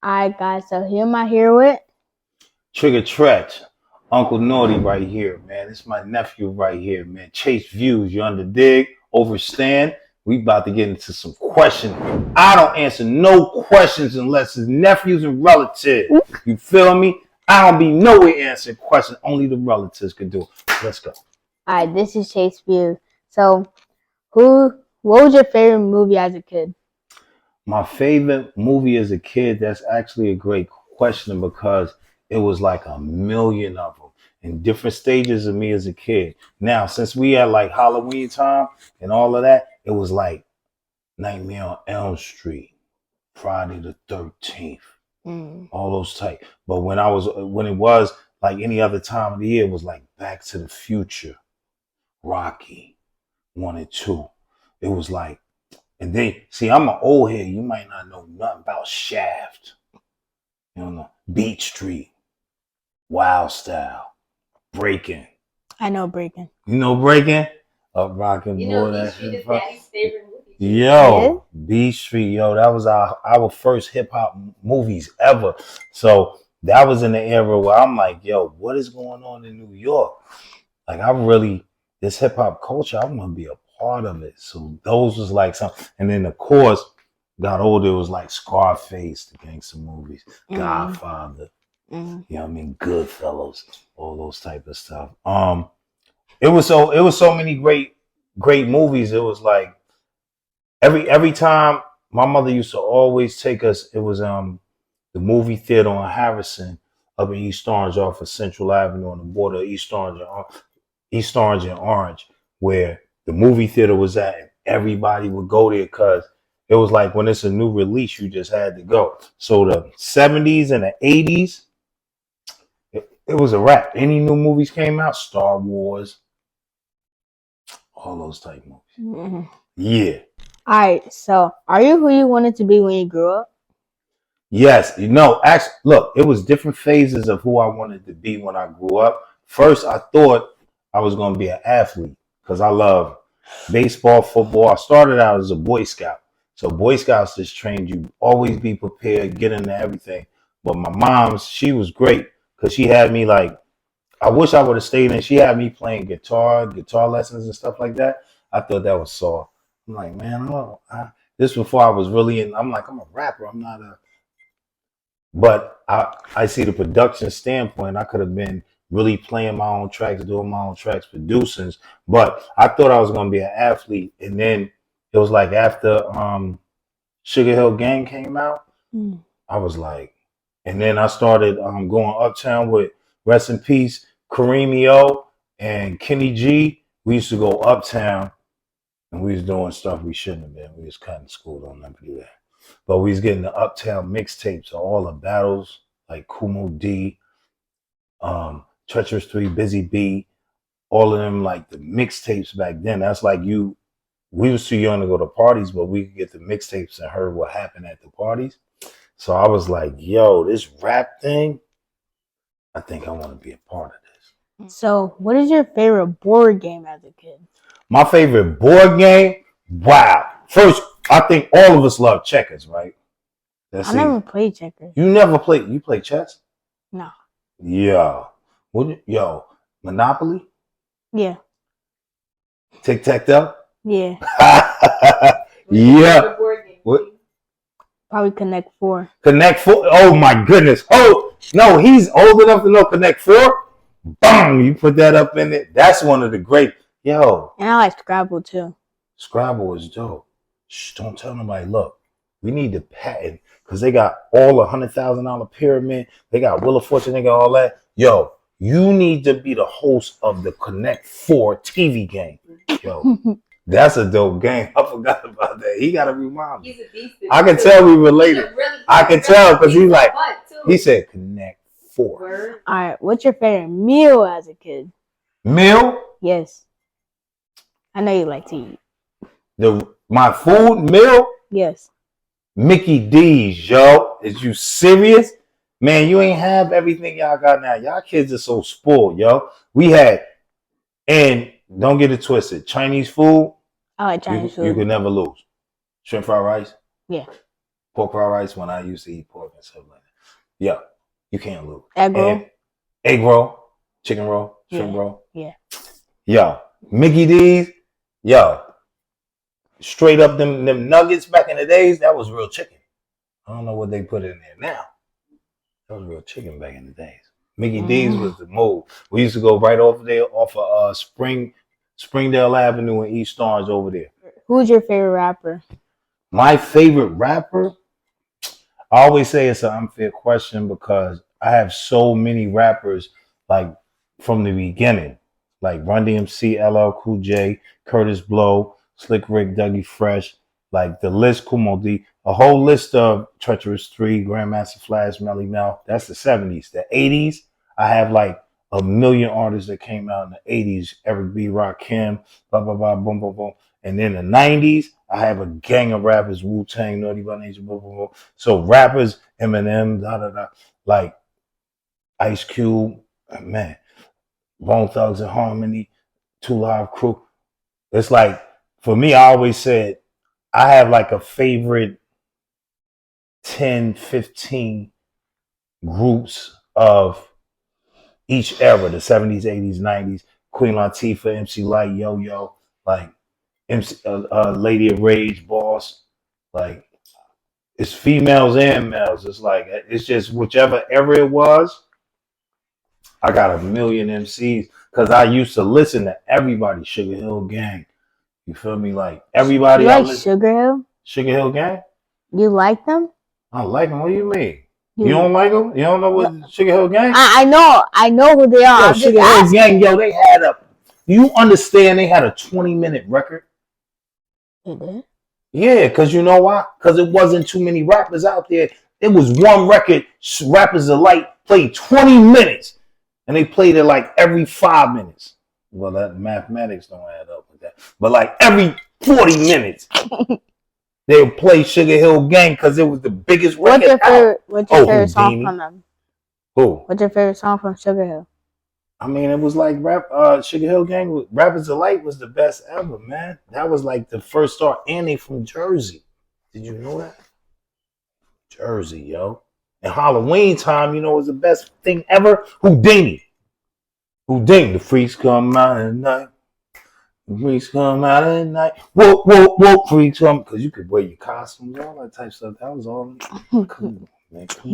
Alright, guys, so who am I here with? Trigger Treach, Uncle Naughty right here, man. This is my nephew right here, man. Chase Views, you under dig, overstand. We about to get into some questions. I don't answer no questions unless it's nephews and relatives. You feel me? I don't be nowhere answering questions. Only the relatives could do it. Let's go. Alright, this is Chase View. So, what was your favorite movie as a kid? My favorite movie as a kid, that's actually a great question because it was like a million of them in different stages of me as a kid. Now, since we had like Halloween time and all of that, it was like Nightmare on Elm Street, Friday the 13th, all those type. But when it was like any other time of the year, it was like Back to the Future, Rocky 1 and 2. It was like, and then, see, I'm an old head. You might not know nothing about Shaft. You don't know. Beat Street, Wild Style, Breaking. I know Breaking. You know Breaking? Up Rockin' You Boy. know, Beat Street is Daddy's favorite movie. Yo, Beat Street, yo, that was our first hip hop movies ever. So that was in the era where I'm like, yo, what is going on in New York? Like, this hip hop culture, I want to be a part of it. So those was like something. And then, of course, got older, it was like Scarface, the gangster movies, Godfather, you know what I mean, Goodfellas, all those type of stuff. It was so many great movies. It was like every time my mother used to always take us, it was the movie theater on Harrison up in East Orange off of Central Avenue on the border of East Orange and Orange, where the movie theater was at, and everybody would go there because it was like when it's a new release, you just had to go. So the 70s and the 80s, it was a wrap. Any new movies came out, Star Wars, all those type movies. Yeah. Alright, so are you who you wanted to be when you grew up? Yes. Actually, look, it was different phases of who I wanted to be when I grew up. First, I thought I was going to be an athlete because I love baseball, football. I started out as a Boy Scout. So Boy Scouts just trained you always be prepared, get into everything. But my mom, she was great because she had me like, I wish I would have stayed in. She had me playing guitar lessons and stuff like that. I thought that was soft. I'm like, man, this before I was really in. I'm like, I'm a rapper. I'm not a. But I see the production standpoint. I could have been really playing my own tracks, doing my own tracks, producing. But I thought I was going to be an athlete. And then it was like after Sugar Hill Gang came out, I was like, and then I started going uptown with rest in peace, Kareemio and Kenny G. We used to go uptown and we was doing stuff we shouldn't have been. We was cutting school, don't never do that. But we was getting the uptown mixtapes of all the battles, like Kumo D, Treacherous 3, Busy B, all of them, like the mixtapes back then. That's like we was too young to go to parties, but we could get the mixtapes and heard what happened at the parties. So I was like, yo, this rap thing, I think I want to be a part of this. So, what is your favorite board game as a kid? My favorite board game? Wow. First, I think all of us love checkers, right? I never played checkers. You never played? You play chess? No. Yeah. Yo, Monopoly? Yeah. Tic-tac-toe? Yeah. Yeah. What? Probably Connect 4. Connect 4? Oh my goodness. Oh, no, he's old enough to know Connect 4? Boom! You put that up in it. That's one of the great. Yo. And I like Scrabble too. Scrabble is dope. Shh, don't tell nobody. Look, we need the patent because they got all the $100,000 pyramid. They got Wheel of Fortune. They got all that. Yo, you need to be the host of the Connect 4 TV game. Yo, that's a dope game. I forgot about that. He got to remind me. He's a beast. I can tell we related. I can tell because he's like, he said Connect 4. Word. All right, what's your favorite meal as a kid? Meal? Yes. I know you like to eat. My food meal? Yes. Mickey D's, yo. Is you serious? Man, you ain't have everything y'all got now. Y'all kids are so spoiled, yo. We had, and don't get it twisted, Chinese food. I like Chinese food. You could never lose. Shrimp fried rice? Yeah. Pork fried rice when I used to eat pork and stuff like that. Yeah, you can't lose. Egg roll. And egg roll, chicken roll, shrimp Yeah. roll. Yeah. Yo, Mickey D's. Yo, straight up them nuggets back in the days. That was real chicken. I don't know what they put in there now. That was real chicken back in the days. Mickey D's was the move. We used to go right over there off of Springdale Avenue in East Orange over there. Who's your favorite rapper? My favorite rapper, I always say it's an unfair question because I have so many rappers like from the beginning, like Run DMC, LL Cool J, Curtis Blow, Slick Rick, Dougie Fresh, like the list, Kumo D, a whole list of Treacherous 3, Grandmaster Flash, Melly Mel. That's the 70s. The 80s, I have like a million artists that came out in the 80s. Eric B, Rakim, blah, blah, blah, boom, boom, boom. And then the 90s, I have a gang of rappers, Wu-Tang, Naughty by Nature, blah, blah, blah. So rappers, Eminem, da, da, da, like Ice Cube, man, Bone Thugs and Harmony, Two Live Crew. It's like, for me, I always said, I have like a favorite 10, 15 groups of each era, the 70s, 80s, 90s, Queen Latifah, MC Light, Yo-Yo, like MC, Lady of Rage, Boss, like it's females and males. It's like, it's just whichever era it was, I got a million MCs because I used to listen to everybody, Sugar Hill Gang. You feel me? Like everybody. You like Sugar Hill? Sugar Hill Gang? You like them? I like them. What do you mean? You don't like them? You don't know what Sugar Hill Gang? I know who they are. Yo, Sugar Hill Gang, yo, they had you understand they had a 20-minute record? They did? Yeah, because you know why? Because it wasn't too many rappers out there. It was one record, Rappers Alike played 20 minutes. And they played it like every 5 minutes. Well, that mathematics don't add up with that. But like every 40 minutes, they would play Sugar Hill Gang because it was the biggest record out. What's your favorite song from them? Who? What's your favorite song from Sugar Hill? I mean, it was like Sugar Hill Gang. Rappers Delight was the best ever, man. That was like the first start. And they from Jersey. Did you know that? Jersey, yo. And Halloween time, you know, was the best thing ever. Houdini. The freaks come out at night. The freaks come out at night. Whoa, whoa, whoa, freaks come. Because you could wear your costumes, all that type of stuff. That was all. Come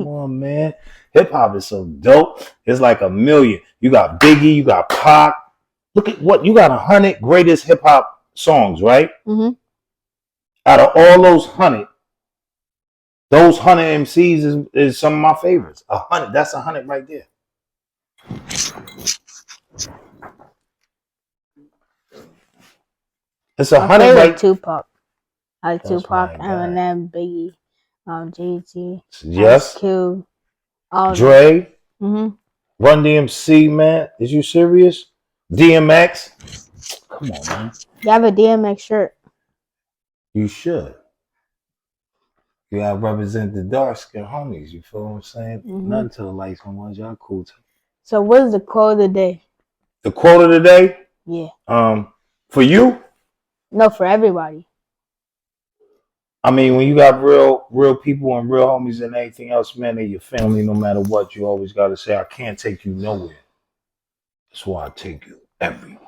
on, man. Hip hop is so dope. It's like a million. You got Biggie, you got Pac. Look at what you got 100 greatest hip hop songs, right? Mm-hmm. Out of all those 100 MCs is some of my favorites. 100. That's 100 right there. It's 100 right. Tupac. I like Tupac, Eminem, Biggie, Jay-Z, yes, Cube, Dre, mm-hmm. Run DMC, man. Is you serious? DMX. Come on, man. You have a DMX shirt. You should. You gotta represent the dark skin homies. You feel what I'm saying? Mm-hmm. Nothing to the lights on ones. Y'all cool too. So what is the quote of the day? The quote of the day? Yeah. For you? No, for everybody. I mean, when you got real people and real homies and anything else, man, they're your family no matter what. You always gotta say, I can't take you nowhere. That's why I take you everywhere.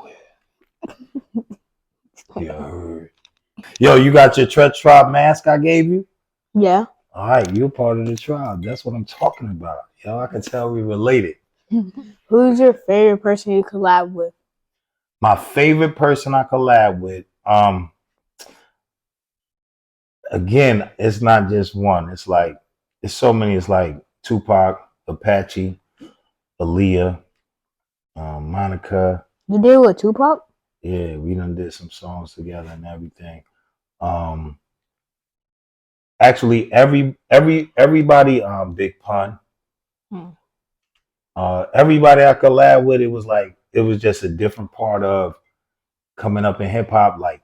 You heard? Yo, you got your Treach Tribe mask I gave you? Yeah. All right, you're part of the tribe. That's what I'm talking about. Yo, I can tell we related. Who's your favorite person you collab with? My favorite person I collab with, again, it's not just one. It's like, it's so many. It's like Tupac, Apache, Aaliyah, Monica. You did with Tupac? Yeah, we done did some songs together and everything. Actually, everybody, Big Pun. Everybody I collab with, it was just a different part of coming up in hip hop. Like,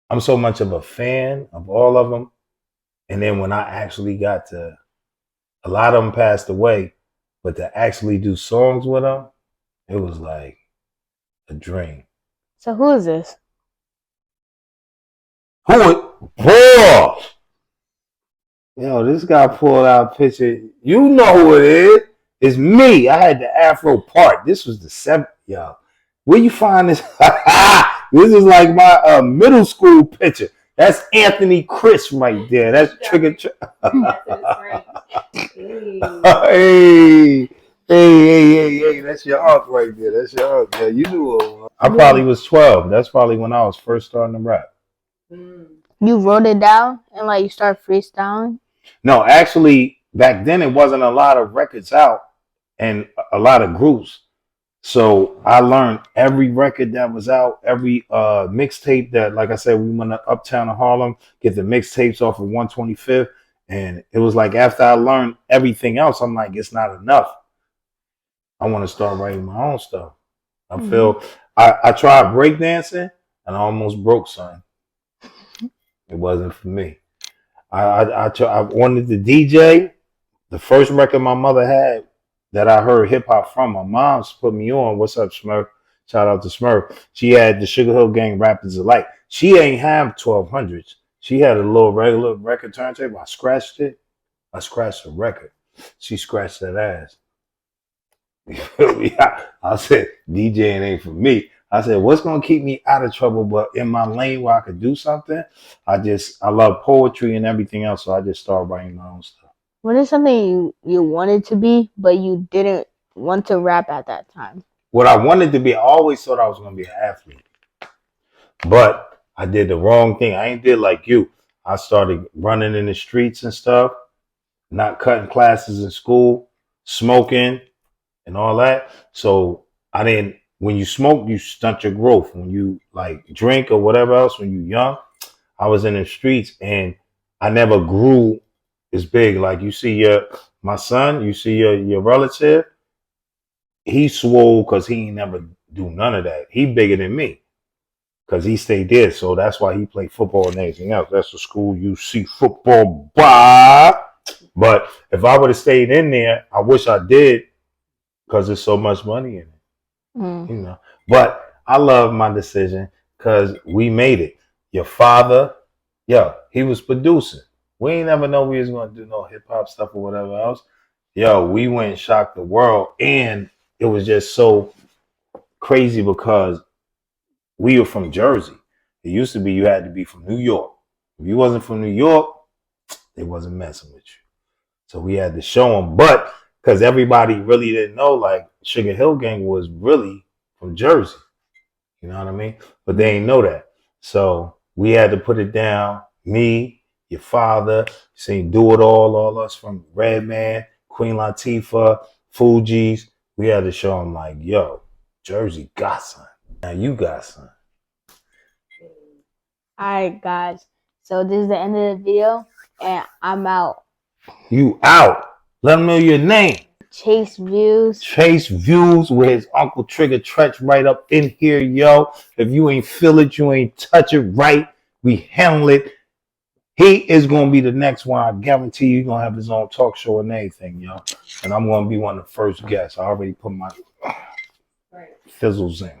I'm so much of a fan of all of them. And then when I actually got to, a lot of them passed away, but to actually do songs with them, it was like a dream. So who is this? Who? Boy! Yo, this guy pulled out a picture. You know who it is. It's me. I had the Afro part. This was the 7th. Yo, where you find this? This is like my middle school picture. That's Anthony Chris right there. That's Trigger. Hey, hey. That's your aunt right there. That's your aunt. Yeah, you knew it. I probably was 12. That's probably when I was first starting to rap. You wrote it down and like you start freestyling? No, actually, back then it wasn't a lot of records out and a lot of groups. So I learned every record that was out, every mixtape that, like I said, we went to Uptown in Harlem, get the mixtapes off of 125th. And it was like after I learned everything else, I'm like, it's not enough. I want to start writing my own stuff. I feel I tried breakdancing and I almost broke, son. It wasn't for me. I wanted to DJ. The first record my mother had that I heard hip hop from, my mom's put me on. What's up, Smurf? Shout out to Smurf. She had the Sugar Hill Gang Rappers Alike. She ain't have 1200s. She had a little regular record turntable. I scratched it. I scratched the record. She scratched that ass. I said, DJing ain't for me. I said, what's going to keep me out of trouble, but in my lane where I could do something? I love poetry and everything else, so I just started writing my own stuff. What is something you wanted to be, but you didn't want to rap at that time? What I wanted to be, I always thought I was going to be an athlete. But I did the wrong thing. I ain't did like you. I started running in the streets and stuff, not cutting classes in school, smoking, and all that. So I didn't. When you smoke, you stunt your growth. When you like drink or whatever else, when you young, I was in the streets and I never grew as big. Like you see my son, you see your relative, he swole because he ain't never do none of that. He bigger than me because he stayed there. So that's why he played football and everything else. That's the school you see football by. But if I would have stayed in there, I wish I did because there's so much money in it. You know, but I love my decision because we made it. Your father, he was producing. We ain't never know we was gonna do no hip hop stuff or whatever else. We went and shocked the world, and it was just so crazy because we were from Jersey. It used to be you had to be from New York. If you wasn't from New York, they wasn't messing with you. So we had to show them, but because everybody really didn't know, like Sugar Hill Gang was really from Jersey. You know what I mean? But they ain't know that. So we had to put it down. Me, your father, seen Do It all us from Redman, Queen Latifah, Fugees. We had to show them like, yo, Jersey got some. Now you got some. Alright, guys. So this is the end of the video, and I'm out. You out. Let them know your name. Chase Views. Chase Views with his Uncle Trigger Treach right up in here, yo. If you ain't feel it, you ain't touch it right. We handle it. He is going to be the next one. I guarantee you he's going to have his own talk show and everything, yo. And I'm going to be one of the first guests. I already put my fizzles in.